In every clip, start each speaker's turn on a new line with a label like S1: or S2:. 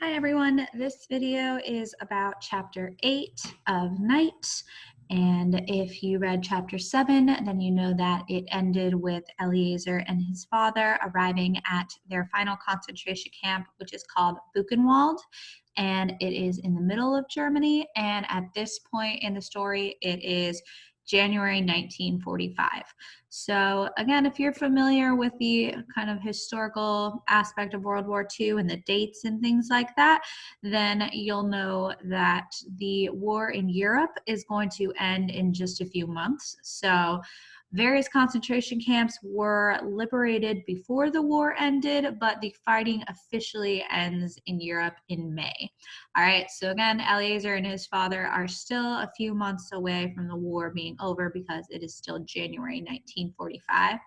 S1: Hi everyone, this video is about chapter 8 of Night, and if you read chapter 7, then you know that it ended with Eleazar and his father arriving at their final concentration camp, which is called Buchenwald, and it is in the middle of Germany, and at this point in the story, it is January 1945. So again, if you're familiar with the kind of historical aspect of World War II and the dates and things like that, then you'll know that the war in Europe is going to end in just a few months. So various concentration camps were liberated before the war ended, but the fighting officially ends in Europe in May. All right, so again, Eleazar and his father are still a few months away from the war being over because it is still January 1945.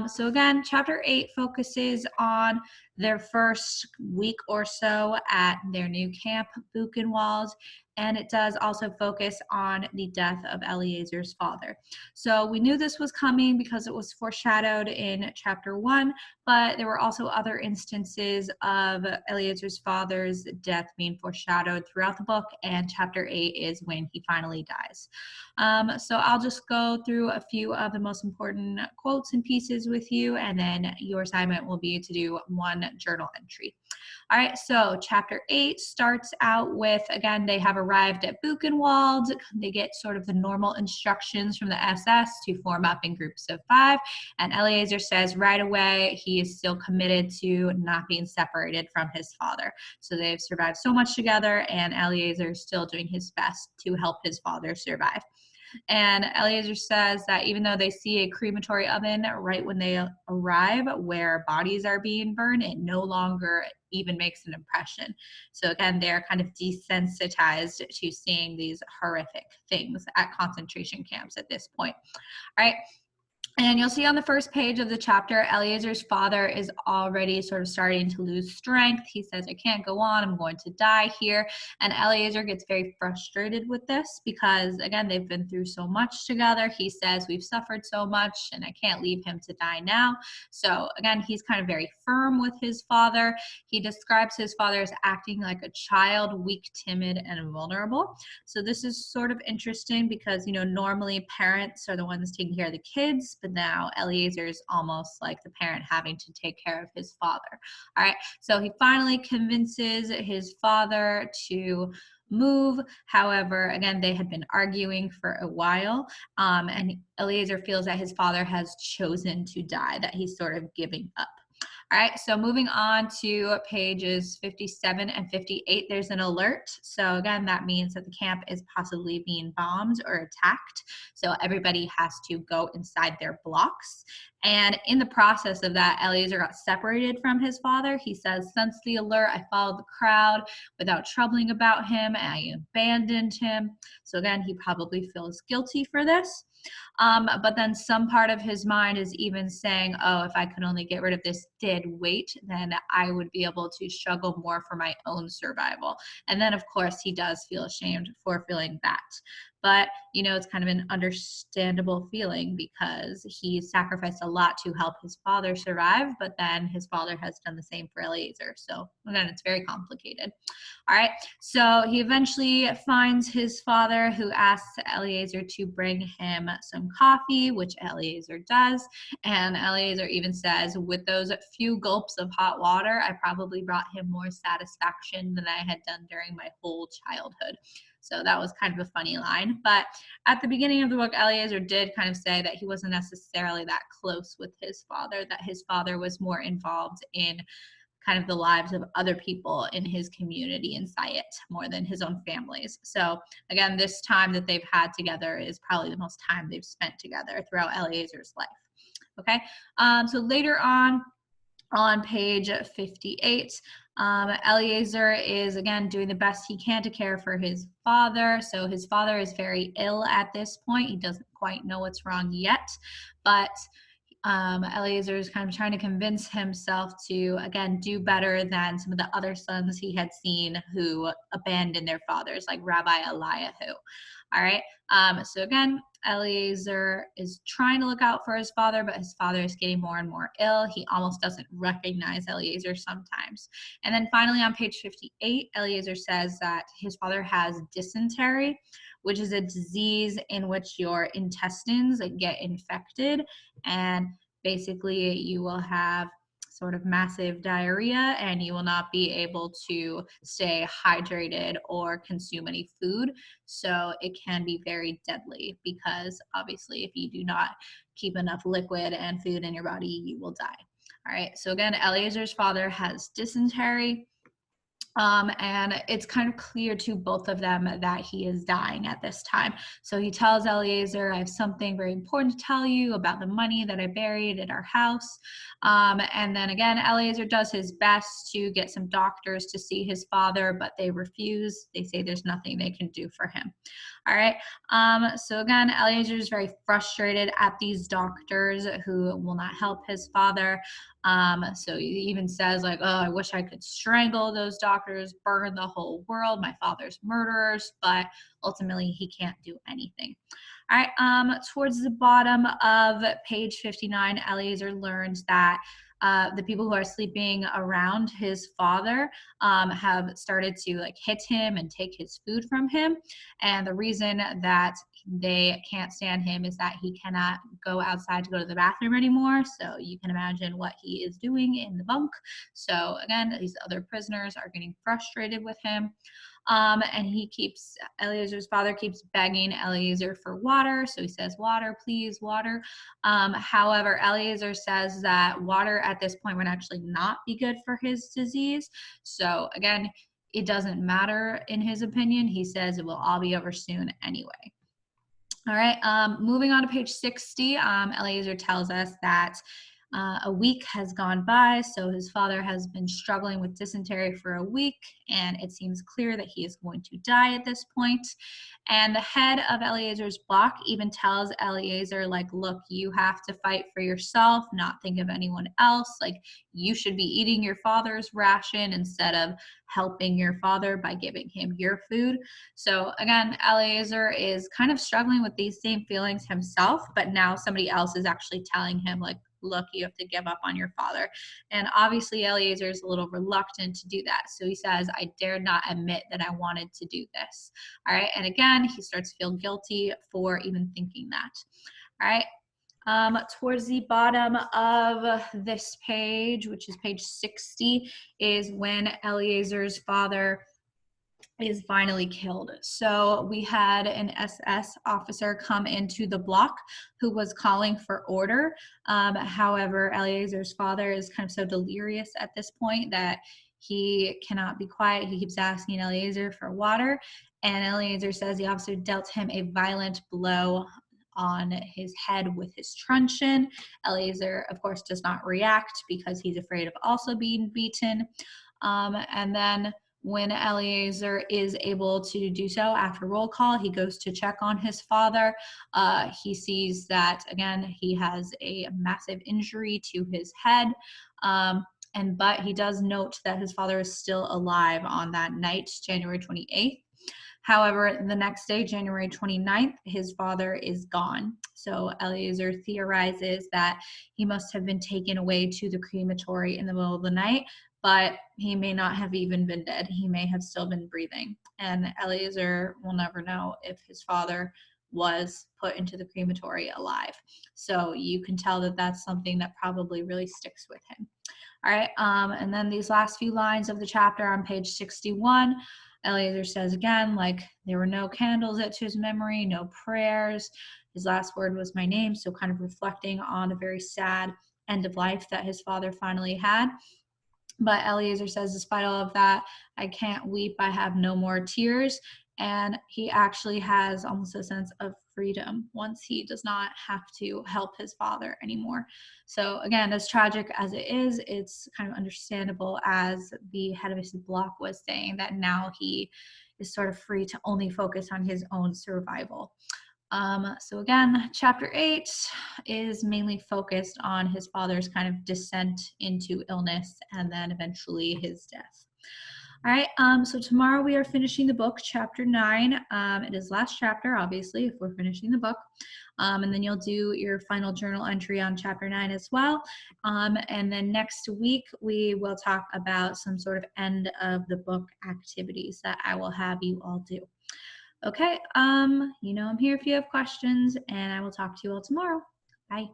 S1: So again, chapter 8 focuses on their first week or so at their new camp, Buchenwald, and it does also focus on the death of Eleazar's father. So we knew this was coming because it was foreshadowed in chapter 1, but there were also other instances of Eleazar's father's death being foreshadowed throughout the book, and chapter 8 is when he finally dies. So I'll just go through a few of the most important quotes and pieces with you, and then your assignment will be to do one journal entry. All right, so chapter 8 starts out with, again, they have arrived at Buchenwald. They get sort of the normal instructions from the SS to form up in groups of 5. And Eleazar says right away he is still committed to not being separated from his father. So they've survived so much together, and Eleazar is still doing his best to help his father survive. And Eleazar says that even though they see a crematory oven right when they arrive where bodies are being burned, it no longer even makes an impression. So again, they're kind of desensitized to seeing these horrific things at concentration camps at this point. All right. And you'll see on the first page of the chapter, Eleazar's father is already sort of starting to lose strength. He says, I can't go on, I'm going to die here. And Eleazar gets very frustrated with this because, again, they've been through so much together. He says, we've suffered so much and I can't leave him to die now. So again, he's kind of very firm with his father. He describes his father as acting like a child, weak, timid, and vulnerable. So this is sort of interesting because, normally parents are the ones taking care of the kids, but now Eleazar is almost like the parent having to take care of his father. All right, so he finally convinces his father to move. However, again, they had been arguing for a while, and Eleazar feels that his father has chosen to die, that he's sort of giving up. All right, so moving on to pages 57 and 58, there's an alert. So again, that means that the camp is possibly being bombed or attacked. So everybody has to go inside their blocks. And in the process of that, Eleazar got separated from his father. He says, since the alert, I followed the crowd without troubling about him, and I abandoned him. So again, he probably feels guilty for this. But then some part of his mind is even saying, oh, if I could only get rid of this dead weight, then I would be able to struggle more for my own survival. And then, of course, he does feel ashamed for feeling that. But, it's kind of an understandable feeling because he sacrificed a lot to help his father survive, but then his father has done the same for Eleazar. So, again, it's very complicated. All right, so he eventually finds his father, who asks Eleazar to bring him some coffee, which Eleazar does. And Eleazar even says, with those few gulps of hot water, I probably brought him more satisfaction than I had done during my whole childhood. So that was kind of a funny line. But at the beginning of the book, Eleazar did kind of say that he wasn't necessarily that close with his father, that his father was more involved in kind of the lives of other people in his community in Sayet more than his own families. So again, this time that they've had together is probably the most time they've spent together throughout Eleazar's life. Okay, so later on page 58, Eleazar is again doing the best he can to care for his father. So his father is very ill at this point. He doesn't quite know what's wrong yet, but Eliezer is kind of trying to convince himself to, again, do better than some of the other sons he had seen who abandoned their fathers, like Rabbi Eliyahu. All right. So again, Eliezer is trying to look out for his father, but his father is getting more and more ill. He almost doesn't recognize Eliezer sometimes. And then finally on page 58, Eliezer says that his father has dysentery, which is a disease in which your intestines get infected, and basically you will have sort of massive diarrhea and you will not be able to stay hydrated or consume any food. So it can be very deadly because obviously if you do not keep enough liquid and food in your body, you will die. All right, so again, Eliezer's father has dysentery. And it's kind of clear to both of them that he is dying at this time. So he tells Eliezer, I have something very important to tell you about the money that I buried at our house. And then again, Eliezer does his best to get some doctors to see his father, but they refuse. They say there's nothing they can do for him. All right. So again, Eliezer is very frustrated at these doctors who will not help his father. So he even says like, oh, I wish I could strangle those doctors, burn the whole world, my father's murderers, but ultimately he can't do anything. All right, towards the bottom of page 59, Eliezer learns that the people who are sleeping around his father have started to like hit him and take his food from him. And the reason that they can't stand him is that he cannot go outside to go to the bathroom anymore. So you can imagine what he is doing in the bunk. So again, these other prisoners are getting frustrated with him. And Eliezer's father keeps begging Eliezer for water. So he says, water, please, water. However, Eliezer says that water at this point would actually not be good for his disease. So again, it doesn't matter in his opinion. He says it will all be over soon anyway. All right, moving on to page 60, Eliezer tells us that a week has gone by, so his father has been struggling with dysentery for a week, and it seems clear that he is going to die at this point. And the head of Eliezer's block even tells Eliezer, like, look, you have to fight for yourself, not think of anyone else. Like, you should be eating your father's ration instead of helping your father by giving him your food. So again, Eliezer is kind of struggling with these same feelings himself, but now somebody else is actually telling him, like, look, you have to give up on your father. And obviously Eliezer is a little reluctant to do that. So he says, I dare not admit that I wanted to do this. All right. And again, he starts to feel guilty for even thinking that. All right. Towards the bottom of this page, which is page 60, is when Eliezer's father is finally killed. So we had an SS officer come into the block who was calling for order. However, Eliezer's father is kind of so delirious at this point that he cannot be quiet. He keeps asking Eliezer for water, and Eliezer says the officer dealt him a violent blow on his head with his truncheon. Eliezer, of course, does not react because he's afraid of also being beaten. And then when Eliezer is able to do so after roll call, he goes to check on his father. He sees that, again, he has a massive injury to his head. But he does note that his father is still alive on that night, January 28th. However, the next day, January 29th, his father is gone. So Eliezer theorizes that he must have been taken away to the crematory in the middle of the night, but he may not have even been dead. He may have still been breathing. And Eliezer will never know if his father was put into the crematory alive. So you can tell that that's something that probably really sticks with him. All right, and then these last few lines of the chapter on page 61, Eliezer says again, like, there were no candles to his memory, no prayers. His last word was my name, so kind of reflecting on the very sad end of life that his father finally had. But Eliezer says, despite all of that, I can't weep, I have no more tears. And he actually has almost a sense of freedom once he does not have to help his father anymore. So again, as tragic as it is, it's kind of understandable, as the head of his block was saying, that now he is sort of free to only focus on his own survival. So again, chapter 8 is mainly focused on his father's kind of descent into illness and then eventually his death. All right, so tomorrow we are finishing the book, chapter 9. It is last chapter, obviously, if we're finishing the book. And then you'll do your final journal entry on chapter 9 as well. And then next week, we will talk about some sort of end of the book activities that I will have you all do. Okay, I'm here if you have questions, and I will talk to you all tomorrow. Bye.